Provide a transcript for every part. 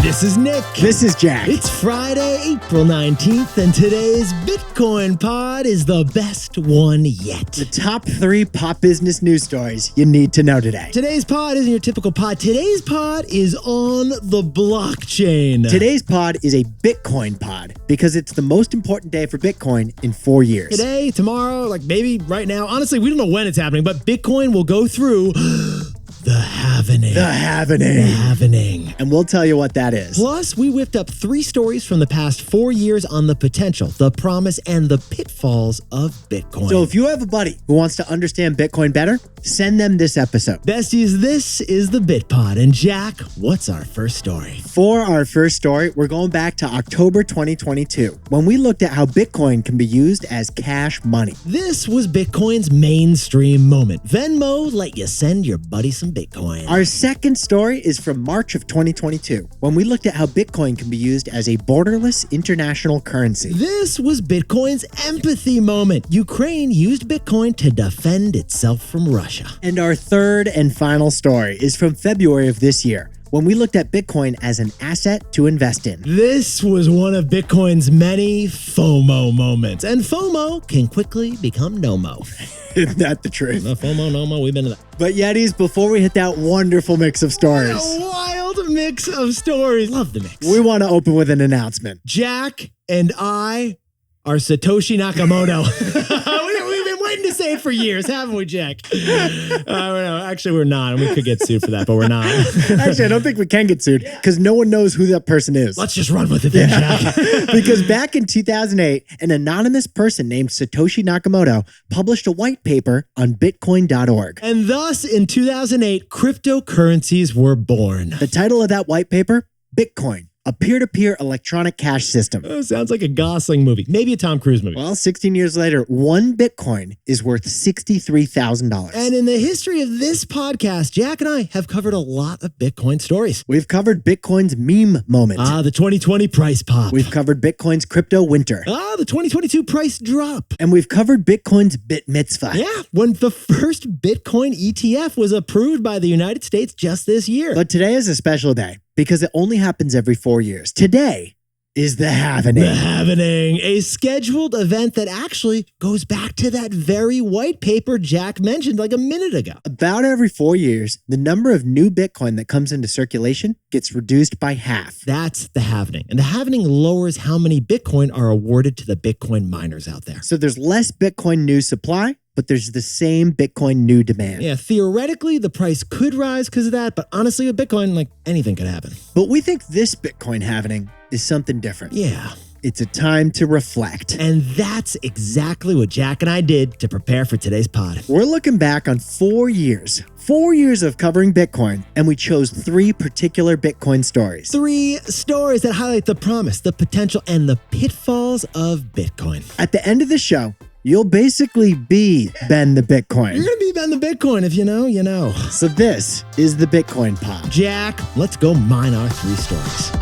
This is Nick. This is Jack. It's Friday, April 19th, and today's Bitcoin pod is the best one yet. The top 3 pop business news stories you need to know today. Today's pod isn't your typical pod. Today's pod is on the blockchain. Today's pod is a Bitcoin pod because it's the most important day for Bitcoin in 4 years. Today, tomorrow, like maybe right now. Honestly, we don't know when it's happening, but Bitcoin will go through the halvening. The halvening. The halvening. And we'll tell you what that is. Plus, we whipped up 3 stories from the past 4 years on the potential, the promise, and the pitfalls of Bitcoin. So if you have a buddy who wants to understand Bitcoin better, send them this episode. Besties, this is the BitPod. And Jack, what's our first story? For our first story, we're going back to October 2022, when we looked at how Bitcoin can be used as cash money. This was Bitcoin's mainstream moment. Venmo let you send your buddy some Bitcoin. Our second story is from March of 2022, when we looked at how Bitcoin can be used as a borderless international currency. This was Bitcoin's empathy moment. Ukraine used Bitcoin to defend itself from Russia. And our third and final story is from February of this year, when we looked at Bitcoin as an asset to invest in. This was one of Bitcoin's many FOMO moments. And FOMO can quickly become NOMO. Isn't that the truth? No, FOMO, NOMO, we've been to that. But Yetis, before we hit that wonderful mix of stories, A wild mix of stories. Love the mix. we want to open with an announcement. Jack and I are Satoshi Nakamoto. We've been waiting to say it for years, haven't we, Jack? No, actually, we're not. And we could get sued for that, but we're not. Actually, I don't think we can get sued because no one knows who that person is. Let's just run with it then, Jack. Because back in 2008, an anonymous person named Satoshi Nakamoto published a white paper on Bitcoin.org. And thus, in 2008, cryptocurrencies were born. The title of that white paper, Bitcoin, a peer-to-peer electronic cash system. Sounds like a Gosling movie. Maybe a Tom Cruise movie. Well, 16 years later, 1 Bitcoin is worth $63,000. And in the history of this podcast, Jack and I have covered a lot of Bitcoin stories. We've covered Bitcoin's meme moment. The 2020 price pop. We've covered Bitcoin's crypto winter. The 2022 price drop. And we've covered Bitcoin's bit mitzvah. Yeah, when the first Bitcoin ETF was approved by the United States just this year. But today is a special day because it only happens every 4 years. Today is the halvening. The halvening, a scheduled event that actually goes back to that very white paper Jack mentioned like a minute ago. About every 4 years, the number of new Bitcoin that comes into circulation gets reduced by half. That's the halvening. And the halvening lowers how many Bitcoin are awarded to the Bitcoin miners out there. So there's less Bitcoin new supply, but there's the same Bitcoin new demand. Yeah, theoretically, the price could rise because of that, but honestly, with Bitcoin, like anything could happen. But we think this Bitcoin halvening is something different. Yeah. It's a time to reflect. And that's exactly what Jack and I did to prepare for today's pod. We're looking back on 4 years. 4 years of covering Bitcoin, and we chose 3 particular Bitcoin stories. 3 stories that highlight the promise, the potential, and the pitfalls of Bitcoin. At the end of the show, you'll basically be Ben the Bitcoin. You're going to be Ben the Bitcoin. If you know, you know. So this is the Bitcoin Pod. Jack, let's go mine our 3 stories.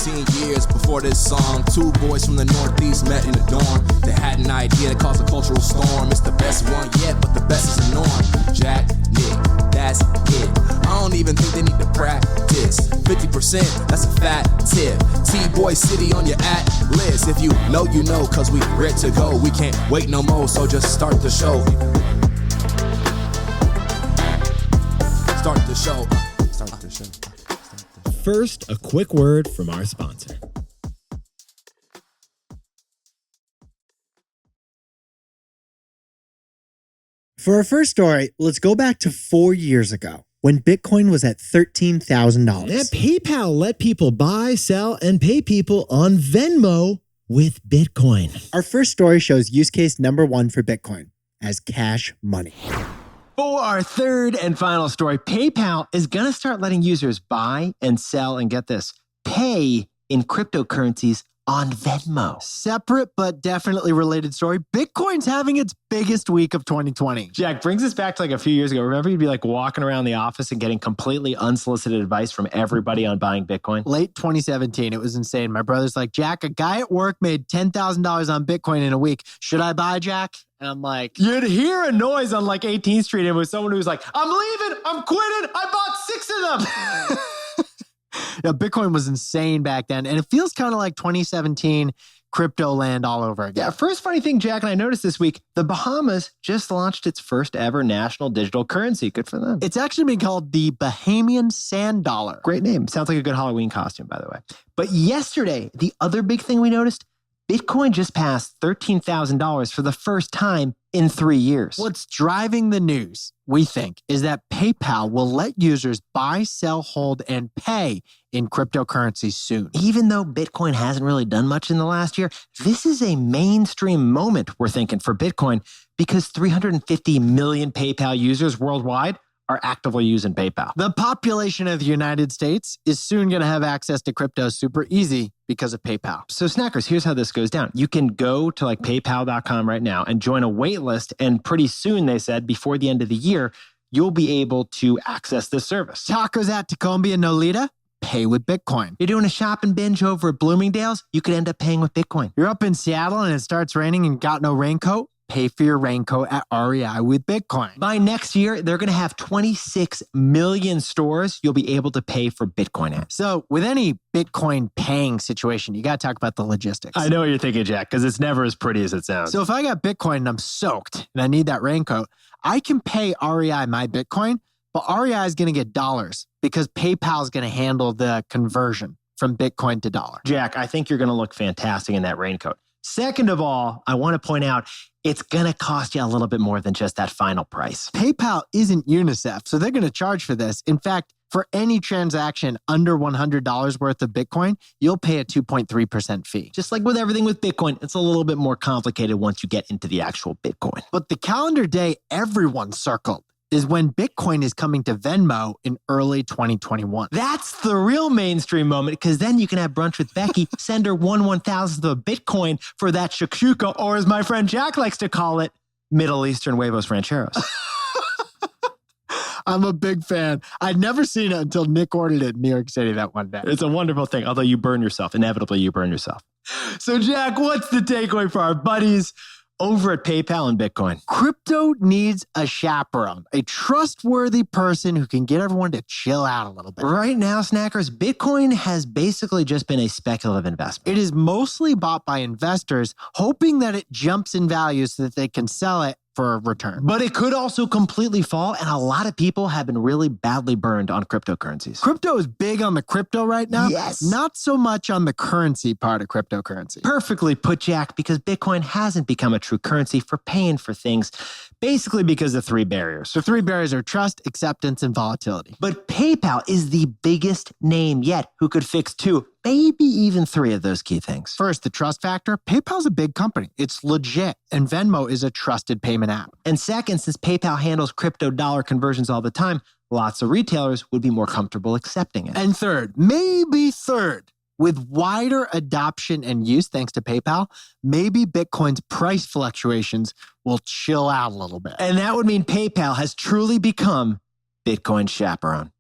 15 years before this song, 2 boys from the Northeast met in the dorm. They had an idea that caused a cultural storm. It's the best one yet, but the best is the norm. Jack, Nick, that's it. I don't even think they need to practice. 50%, that's a fat tip. T-Boy City on your atlas. If you know, you know, cause we ready to go. We can't wait no more, so just start the show. Start the show. Start the show. First, a quick word from our sponsor. For our first story, let's go back to 4 years ago when Bitcoin was at $13,000. Yeah, PayPal let people buy, sell, and pay people on Venmo with Bitcoin. Our first story shows use case number 1 for Bitcoin as cash money. For our third and final story, PayPal is going to start letting users buy and sell and get this, pay in cryptocurrencies on Venmo. Separate but definitely related story. Bitcoin's having its biggest week of 2020. Jack, brings us back to like a few years ago. Remember you'd be like walking around the office and getting completely unsolicited advice from everybody on buying Bitcoin? Late 2017, it was insane. My brother's like, Jack, a guy at work made $10,000 on Bitcoin in a week. Should I buy, Jack? And I'm like, you'd hear a noise on like 18th Street and it was someone who was like, I'm leaving, I'm quitting, I bought 6 of them. Yeah, Bitcoin was insane back then. And it feels kind of like 2017 crypto land all over again. Yeah, first funny thing, Jack, and I noticed this week, the Bahamas just launched its first ever national digital currency. Good for them. It's actually been called the Bahamian Sand Dollar. Great name. Sounds like a good Halloween costume, by the way. But yesterday, the other big thing we noticed, Bitcoin just passed $13,000 for the first time in 3 years. What's driving the news, we think, is that PayPal will let users buy, sell, hold, and pay in cryptocurrency soon. Even though Bitcoin hasn't really done much in the last year, this is a mainstream moment, we're thinking, for Bitcoin because 350 million PayPal users worldwide are actively using PayPal. The population of the United States is soon going to have access to crypto super easy because of PayPal. So snackers, here's how this goes down. You can go to like paypal.com right now and join a wait list. And pretty soon, they said, before the end of the year, you'll be able to access this service. Tacos at Tacombe and Nolita? Pay with Bitcoin. You're doing a shopping binge over at Bloomingdale's? You could end up paying with Bitcoin. You're up in Seattle and it starts raining and got no raincoat? Pay for your raincoat at REI with Bitcoin. By next year, they're going to have 26 million stores you'll be able to pay for Bitcoin at. So with any Bitcoin paying situation, you got to talk about the logistics. I know what you're thinking, Jack, because it's never as pretty as it sounds. So if I got Bitcoin and I'm soaked and I need that raincoat, I can pay REI my Bitcoin, but REI is going to get dollars because PayPal is going to handle the conversion from Bitcoin to dollar. Jack, I think you're going to look fantastic in that raincoat. Second of all, I want to point out it's going to cost you a little bit more than just that final price. PayPal isn't UNICEF, so they're going to charge for this. In fact, for any transaction under $100 worth of Bitcoin, you'll pay a 2.3% fee. Just like with everything with Bitcoin, it's a little bit more complicated once you get into the actual Bitcoin. But the calendar day everyone circled is when Bitcoin is coming to Venmo in early 2021. That's the real mainstream moment, because then you can have brunch with Becky, send her 1/1000th of a Bitcoin for that shakshuka, or as my friend Jack likes to call it, Middle Eastern huevos rancheros. I'm a big fan. I'd never seen it until Nick ordered it in New York City that one day. It's a wonderful thing, although you burn yourself. Inevitably, you burn yourself. So, Jack, what's the takeaway for our buddies over at PayPal and Bitcoin? Crypto needs a chaperone, a trustworthy person who can get everyone to chill out a little bit. Right now, snackers, Bitcoin has basically just been a speculative investment. It is mostly bought by investors, hoping that it jumps in value so that they can sell it for a return. But it could also completely fall, and a lot of people have been really badly burned on cryptocurrencies. Crypto is big on the crypto right now. Yes. Not so much on the currency part of cryptocurrency. Perfectly put, Jack, because Bitcoin hasn't become a true currency for paying for things, basically because of three barriers. The three barriers are trust, acceptance, and volatility. But PayPal is the biggest name yet who could fix two, maybe even three of those key things. First, the trust factor. PayPal's a big company. It's legit. And Venmo is a trusted payment app. And second, since PayPal handles crypto dollar conversions all the time, lots of retailers would be more comfortable accepting it. And third, maybe third, with wider adoption and use thanks to PayPal, maybe Bitcoin's price fluctuations will chill out a little bit. And that would mean PayPal has truly become Bitcoin's chaperone.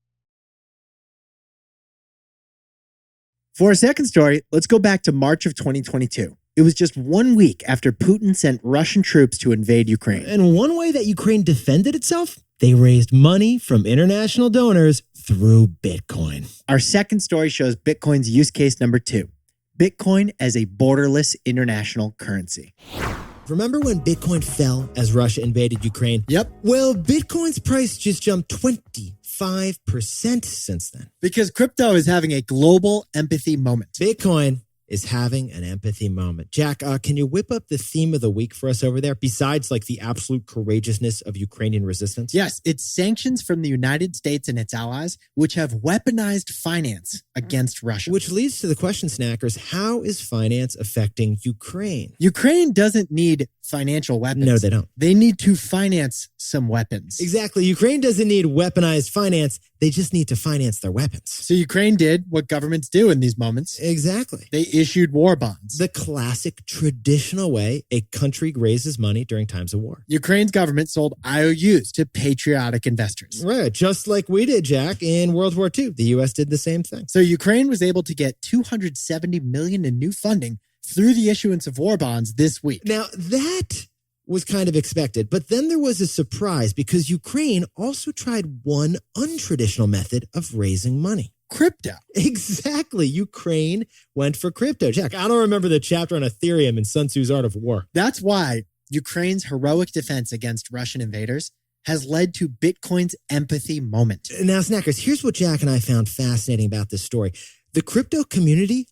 For our second story, let's go back to March of 2022. It was just 1 week after Putin sent Russian troops to invade Ukraine. And one way that Ukraine defended itself, they raised money from international donors through Bitcoin. Our second story shows Bitcoin's use case number 2, Bitcoin as a borderless international currency. Remember when Bitcoin fell as Russia invaded Ukraine? Yep. Well, Bitcoin's price just jumped 25% since then. Because crypto is having a global empathy moment. Bitcoin is having an empathy moment. Jack, can you whip up the theme of the week for us over there, besides like the absolute courageousness of Ukrainian resistance? Yes, it's sanctions from the United States and its allies, which have weaponized finance against Russia. Which leads to the question, snackers, how is finance affecting Ukraine? Ukraine doesn't need financial weapons. No, they don't. They need to finance some weapons. Exactly. Ukraine doesn't need weaponized finance. They just need to finance their weapons. So Ukraine did what governments do in these moments. Exactly. They issued war bonds. The classic traditional way a country raises money during times of war. Ukraine's government sold IOUs to patriotic investors. Right. Just like we did, Jack, in World War II. The U.S. did the same thing. So Ukraine was able to get $270 million in new funding through the issuance of war bonds this week. Now, that was kind of expected, but then there was a surprise because Ukraine also tried one untraditional method of raising money. crypto. Exactly. Ukraine went for crypto. Jack, I don't remember the chapter on Ethereum in Sun Tzu's Art of War. That's why Ukraine's heroic defense against Russian invaders has led to Bitcoin's empathy moment. Now, Snackers, here's what Jack and I found fascinating about this story. The crypto community,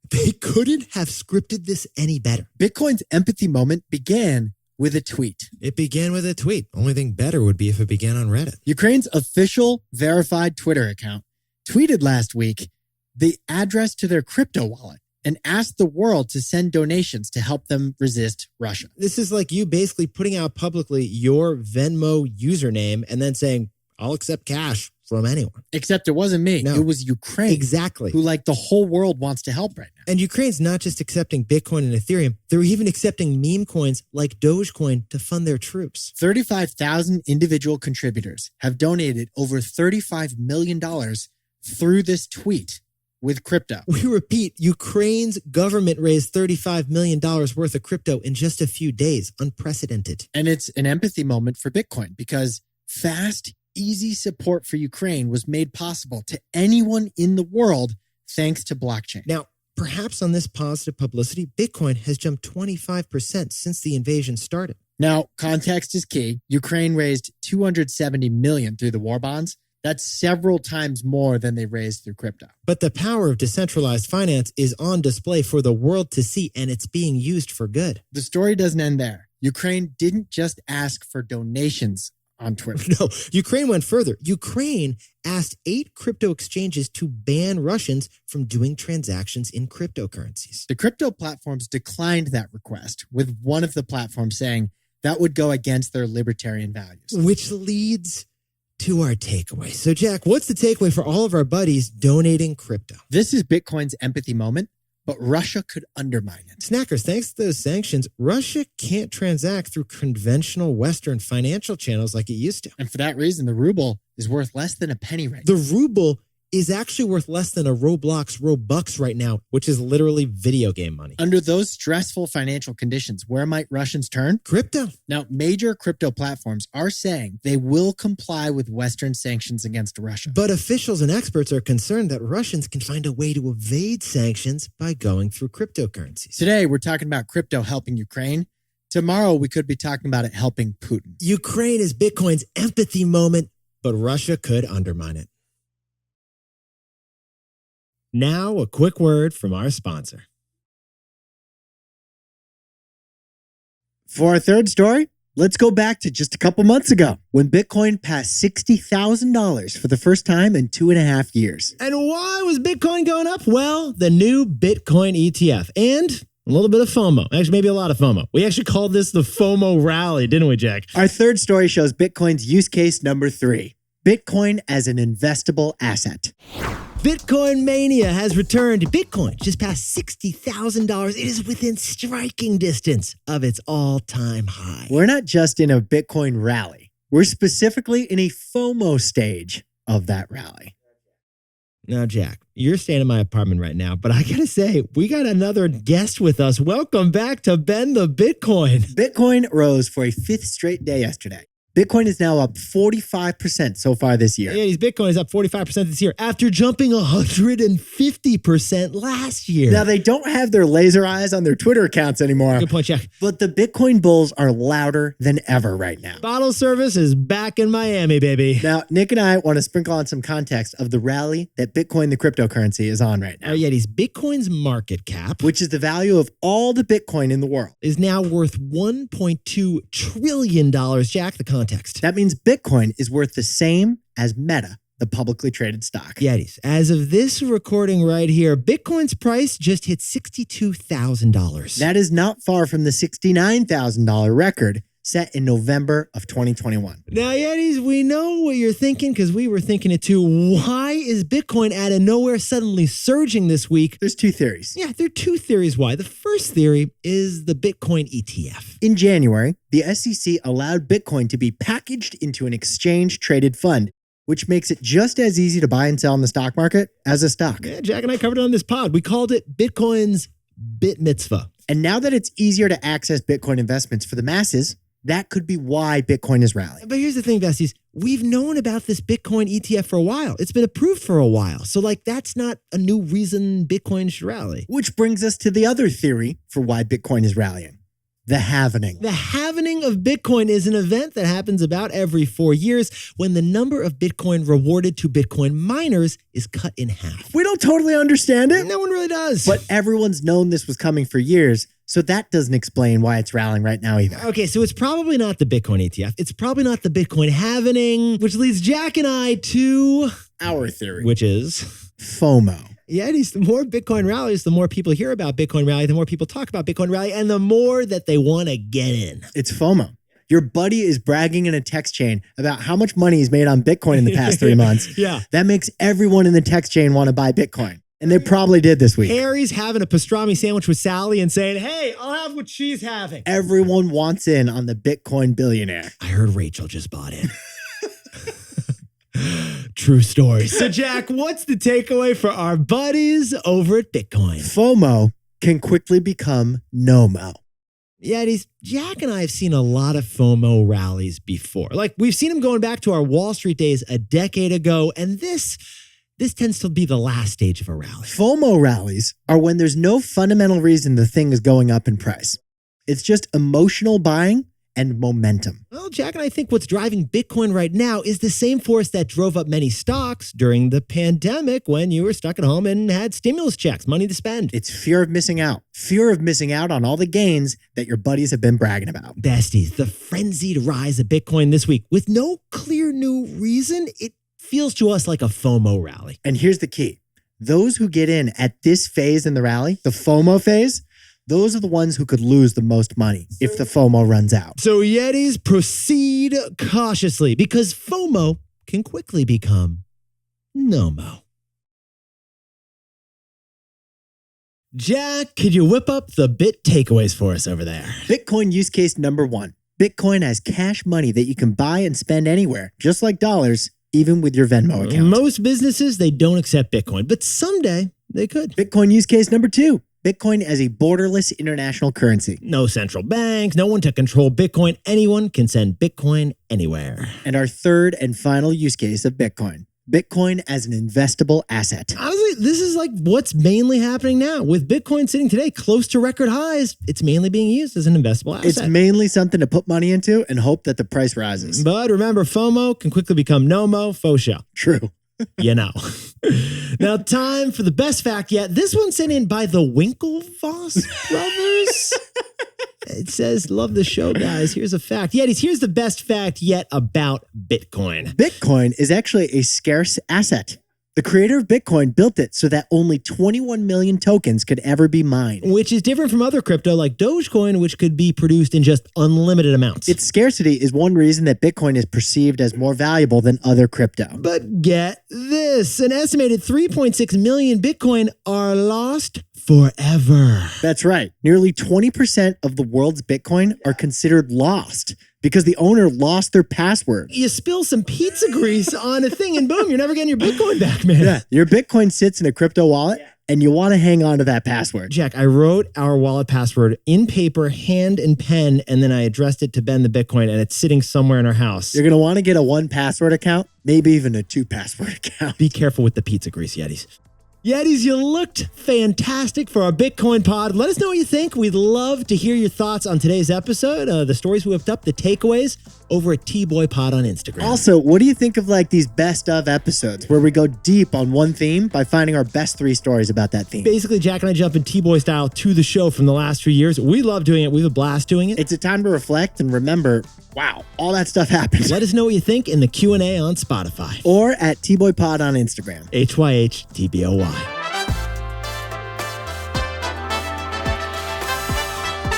they couldn't have scripted this any better. Bitcoin's empathy moment began with a tweet. It began with a tweet. Only thing better would be if it began on Reddit. Ukraine's official verified Twitter account tweeted last week the address to their crypto wallet and asked the world to send donations to help them resist Russia. This is like you basically putting out publicly your Venmo username and then saying, I'll accept cash from anyone. Except it wasn't me. No. It was Ukraine. Exactly. Who, like, the whole world wants to help right now. And Ukraine's not just accepting Bitcoin and Ethereum, they're even accepting meme coins like Dogecoin to fund their troops. 35,000 individual contributors have donated over $35 million through this tweet with crypto. We repeat, Ukraine's government raised $35 million worth of crypto in just a few days. Unprecedented. And it's an empathy moment for Bitcoin because fast, easy support for Ukraine was made possible to anyone in the world thanks to blockchain. Now, perhaps on this positive publicity, Bitcoin has jumped 25% since the invasion started. Now, context is key. Ukraine raised $270 million through the war bonds. That's several times more than they raised through crypto. But the power of decentralized finance is on display for the world to see, and it's being used for good. The story doesn't end there. Ukraine didn't just ask for donations on Twitter. No, Ukraine went further. Ukraine asked 8 crypto exchanges to ban Russians from doing transactions in cryptocurrencies. The crypto platforms declined that request, with one of the platforms saying that would go against their libertarian values. Which leads to our takeaway. So, Jack, what's the takeaway for all of our buddies donating crypto? This is Bitcoin's empathy moment, but Russia could undermine it. Snackers, thanks to those sanctions, Russia can't transact through conventional Western financial channels like it used to. And for that reason, the ruble is worth less than a penny right now. The ruble is actually worth less than a Robux right now, which is literally video game money. Under those stressful financial conditions, where might Russians turn? Crypto. Now, major crypto platforms are saying they will comply with Western sanctions against Russia. But officials and experts are concerned that Russians can find a way to evade sanctions by going through cryptocurrencies. Today, we're talking about crypto helping Ukraine. Tomorrow, we could be talking about it helping Putin. Ukraine is Bitcoin's empathy moment, but Russia could undermine it. Now, a quick word from our sponsor. For our third story, let's go back to just a couple months ago when Bitcoin passed $60,000 for the first time in 2.5 years. And why was Bitcoin going up? Well, the new Bitcoin ETF and a little bit of FOMO. Actually, maybe a lot of FOMO. We actually called this the FOMO rally, didn't we, Jack? Our third story shows Bitcoin's use case number 3, Bitcoin as an investable asset. Bitcoin mania has returned. Bitcoin just passed $60,000. It is within striking distance of its all-time high. We're not just in a Bitcoin rally. We're specifically in a FOMO stage of that rally. Now, Jack, you're staying in my apartment right now, but I gotta say, we got another guest with us. Welcome back to Ben the Bitcoin. Bitcoin rose for a 5th straight day yesterday. Bitcoin is now up 45% so far this year. Yeah, Bitcoin is up 45% this year after jumping 150% last year. Now, they don't have their laser eyes on their Twitter accounts anymore. Good point, Jack. But the Bitcoin bulls are louder than ever right now. Bottle service is back in Miami, baby. Now, Nick and I want to sprinkle on some context of the rally that Bitcoin, the cryptocurrency, is on right now. Oh, yeah, Bitcoin's market cap, which is the value of all the Bitcoin in the world, is now worth $1.2 trillion, Jack, the context. That means Bitcoin is worth the same as Meta, the publicly traded stock. Yetis, as of this recording right here, Bitcoin's price just hit $62,000. That is not far from the $69,000 record set in November of 2021. Now, Yetis, we know what you're thinking because we were thinking it too. Why is Bitcoin out of nowhere suddenly surging this week? There's 2 theories. Yeah, there are 2 theories why. The first theory is the Bitcoin ETF. In January, the SEC allowed Bitcoin to be packaged into an exchange-traded fund, which makes it just as easy to buy and sell in the stock market as a stock. Yeah, Jack and I covered it on this pod. We called it Bitcoin's Bit Mitzvah. And now that it's easier to access Bitcoin investments for the masses, That could be why Bitcoin is rallying. But here's the thing, besties. We've known about this Bitcoin ETF for a while. It's been approved for a while. So that's not a new reason Bitcoin should rally. Which brings us to the other theory for why Bitcoin is rallying. The halvening. The halvening of Bitcoin is an event that happens about every 4 years when the number of Bitcoin rewarded to Bitcoin miners is cut in half. We don't totally understand it. No one really does. But everyone's known this was coming for years, so that doesn't explain why it's rallying right now either. Okay, so it's probably not the Bitcoin ETF. It's probably not the Bitcoin halvening, which leads Jack and I to Our theory. which is FOMO. yeah, the more Bitcoin rallies, the more people hear about Bitcoin rally, the more people talk about Bitcoin rally, and the more that they want to get in. It's FOMO. Your buddy is bragging in a text chain about how much money he's made on Bitcoin in the past 3 months. Yeah. That makes everyone in the text chain want to buy Bitcoin. And they probably did this week. Harry's having a pastrami sandwich with Sally and saying, hey, I'll have what she's having. Everyone wants in on the Bitcoin billionaire. I heard Rachel just bought in. True story. So, Jack, what's the takeaway for our buddies over at Bitcoin? FOMO can quickly become NOMO. Yeah, Jack and I have seen a lot of FOMO rallies before. We've seen them going back to our Wall Street days a decade ago, and this tends to be the last stage of a rally. FOMO rallies are when there's no fundamental reason the thing is going up in price. It's just emotional buying and momentum. Well, Jack and I think what's driving Bitcoin right now is the same force that drove up many stocks during the pandemic when you were stuck at home and had stimulus checks, money to spend. It's fear of missing out. Fear of missing out on all the gains that your buddies have been bragging about. Besties, the frenzied rise of Bitcoin this week with no clear new reason, it feels to us like a FOMO rally. And here's the key. Those who get in at this phase in the rally, the FOMO phase, those are the ones who could lose the most money if the FOMO runs out. So Yetis, proceed cautiously because FOMO can quickly become NOMO. Jack, could you whip up the bit takeaways for us over there? Bitcoin use case number 1. Bitcoin has cash money that you can buy and spend anywhere, just like dollars, even with your Venmo account. Most businesses, they don't accept Bitcoin, but someday they could. Bitcoin use case number 2. Bitcoin as a borderless international currency. No central banks, no one to control Bitcoin. Anyone can send Bitcoin anywhere. And our third and final use case of Bitcoin. Bitcoin as an investable asset. Honestly, this is what's mainly happening now. With Bitcoin sitting today close to record highs, it's mainly being used as an investable asset. It's mainly something to put money into and hope that the price rises. But remember, FOMO can quickly become NOMO, faux show. True. You know. Now, time for the best fact yet. This one's sent in by the Winklevoss brothers. It says, love the show, guys. Here's a fact. Yetis, here's the best fact yet about Bitcoin. Bitcoin is actually a scarce asset. The creator of Bitcoin built it so that only 21 million tokens could ever be mined. Which is different from other crypto like Dogecoin, which could be produced in just unlimited amounts. Its scarcity is one reason that Bitcoin is perceived as more valuable than other crypto. But get this, an estimated 3.6 million Bitcoin are lost forever. That's right. Nearly 20% of the world's Bitcoin are considered lost because the owner lost their password. You spill some pizza grease on a thing and boom, you're never getting your Bitcoin back, man. Yeah, your Bitcoin sits in a crypto wallet and you want to hang on to that password. Jack, I wrote our wallet password in paper, hand and pen, and then I addressed it to Ben the Bitcoin, and it's sitting somewhere in our house. You're going to want to get a 1-password account, maybe even a 2-password account. Be careful with the pizza grease, Yetis. Yetis, you looked fantastic for our Bitcoin pod. Let us know what you think. We'd love to hear your thoughts on today's episode, the stories we whipped up, the takeaways over at T-Boy Pod on Instagram. Also, what do you think of these best of episodes where we go deep on one theme by finding our best 3 stories about that theme? Basically, Jack and I jump in T-Boy style to the show from the last few years. We love doing it. We have a blast doing it. It's a time to reflect and remember, wow, all that stuff happened. Let us know what you think in the Q&A on Spotify. Or at T-Boy Pod on Instagram. HYHTBOY.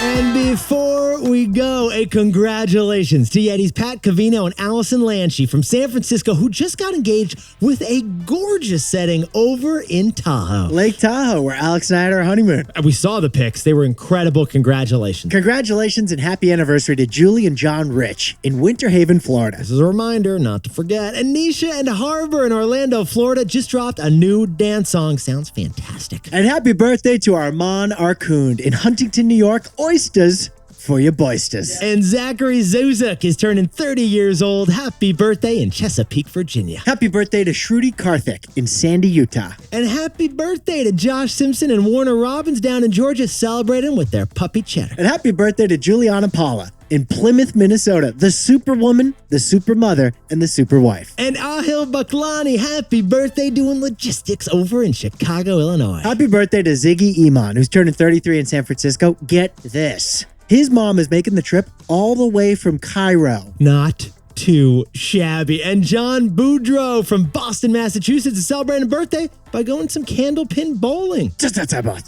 And before we go, a congratulations to Yetis Pat Cavino and Allison Lanchi from San Francisco, who just got engaged with a gorgeous setting over in Tahoe. Lake Tahoe, where Alex and I had our honeymoon. We saw the pics. They were incredible. Congratulations. Congratulations and happy anniversary to Julie and John Rich in Winter Haven, Florida. This is a reminder not to forget. Anisha and Harbor in Orlando, Florida just dropped a new dance song. Sounds fantastic. And happy birthday to Armand Arcund in Huntington, New York. Oysters for your boysters. And Zachary Zuzak is turning 30 years old. Happy birthday in Chesapeake, Virginia. Happy birthday to Shruti Karthik in Sandy, Utah. And happy birthday to Josh Simpson and Warner Robbins down in Georgia celebrating with their puppy Cheddar. And happy birthday to Juliana Paula in Plymouth, Minnesota, the superwoman, the supermother, and the superwife. And Ahil Baklani, happy birthday doing logistics over in Chicago, Illinois. Happy birthday to Ziggy Iman, who's turning 33 in San Francisco. Get this. His mom is making the trip all the way from Cairo. Not too shabby. And John Boudreau from Boston, Massachusetts is celebrating a birthday by going some candlepin bowling.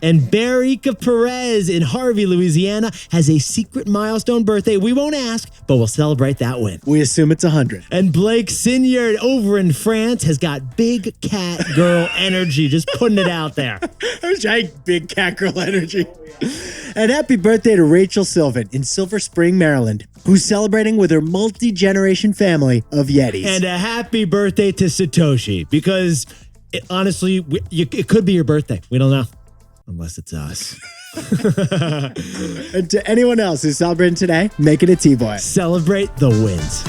And Barika Perez in Harvey, Louisiana has a secret milestone birthday. We won't ask, but we'll celebrate that win. We assume it's 100. And Blake Sinyard over in France has got big cat girl energy, just putting it out there. Big cat girl energy. And happy birthday to Rachel Sylvan in Silver Spring, Maryland, who's celebrating with her multi-generation family of Yetis. And a happy birthday to Satoshi, because honestly, it could be your birthday. We don't know. Unless it's us. And to anyone else who's celebrating today, make it a T-Boy. Celebrate the wins.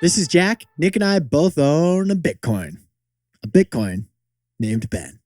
This is Jack. Nick and I both own a Bitcoin. A Bitcoin named Ben.